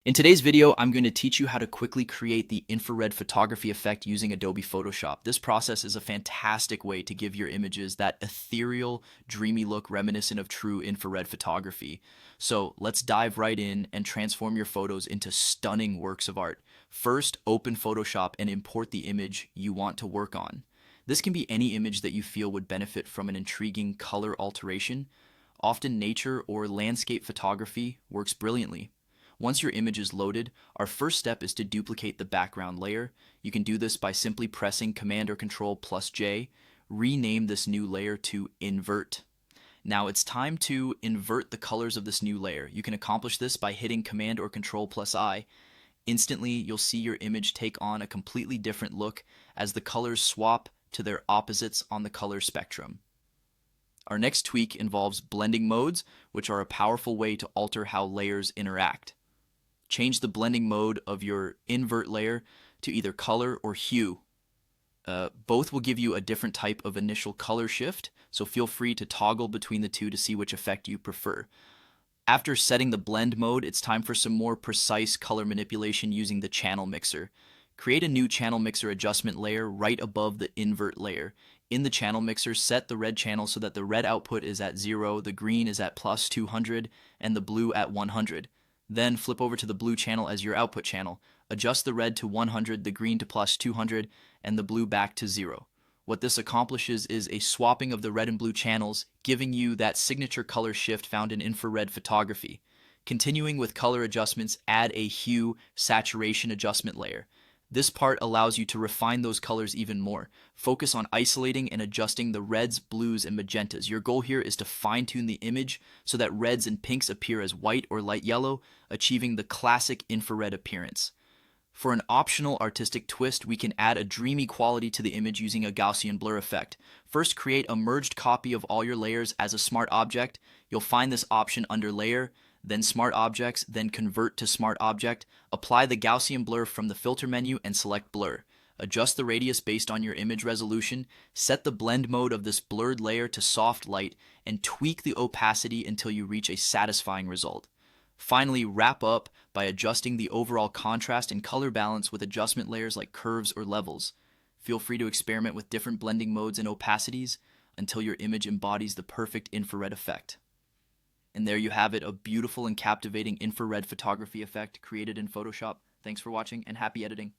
In today's video, I'm going to teach you how to quickly create the infrared photography effect using Adobe Photoshop. This process is a fantastic way to give your images that ethereal, dreamy look reminiscent of true infrared photography. So let's dive right in and transform your photos into stunning works of art. First, open Photoshop and import the image you want to work on. This can be any image that you feel would benefit from an intriguing color alteration. Often nature or landscape photography works brilliantly. Once your image is loaded, our first step is to duplicate the background layer. You can do this by simply pressing Command or Control plus J. Rename this new layer to Invert. Now it's time to invert the colors of this new layer. You can accomplish this by hitting Command or Control plus I. Instantly, you'll see your image take on a completely different look as the colors swap to their opposites on the color spectrum. Our next tweak involves blending modes, which are a powerful way to alter how layers interact. Change the blending mode of your invert layer to either color or hue. Both will give you a different type of initial color shift, so feel free to toggle between the two to see which effect you prefer. After setting the blend mode, it's time for some more precise color manipulation using the channel mixer. Create a new channel mixer adjustment layer right above the invert layer. In the channel mixer, set the red channel so that the red output is at 0, the green is at plus 200, and the blue at 100. Then flip over to the blue channel as your output channel. Adjust the red to 100, the green to plus 200, and the blue back to 0. What this accomplishes is a swapping of the red and blue channels, giving you that signature color shift found in infrared photography. Continuing with color adjustments, add a hue saturation adjustment layer. This part allows you to refine those colors even more. Focus on isolating and adjusting the reds, blues, and magentas. Your goal here is to fine-tune the image so that reds and pinks appear as white or light yellow, achieving the classic infrared appearance. For an optional artistic twist, we can add a dreamy quality to the image using a Gaussian blur effect. First, create a merged copy of all your layers as a smart object. You'll find this option under Layer, then Smart Objects, then Convert to Smart Object. Apply the Gaussian blur from the filter menu and select Blur. Adjust the radius based on your image resolution. Set the blend mode of this blurred layer to soft light and tweak the opacity until you reach a satisfying result. Finally, wrap up by adjusting the overall contrast and color balance with adjustment layers like curves or levels. Feel free to experiment with different blending modes and opacities until your image embodies the perfect infrared effect. And there you have it, a beautiful and captivating infrared photography effect created in Photoshop. Thanks for watching and happy editing.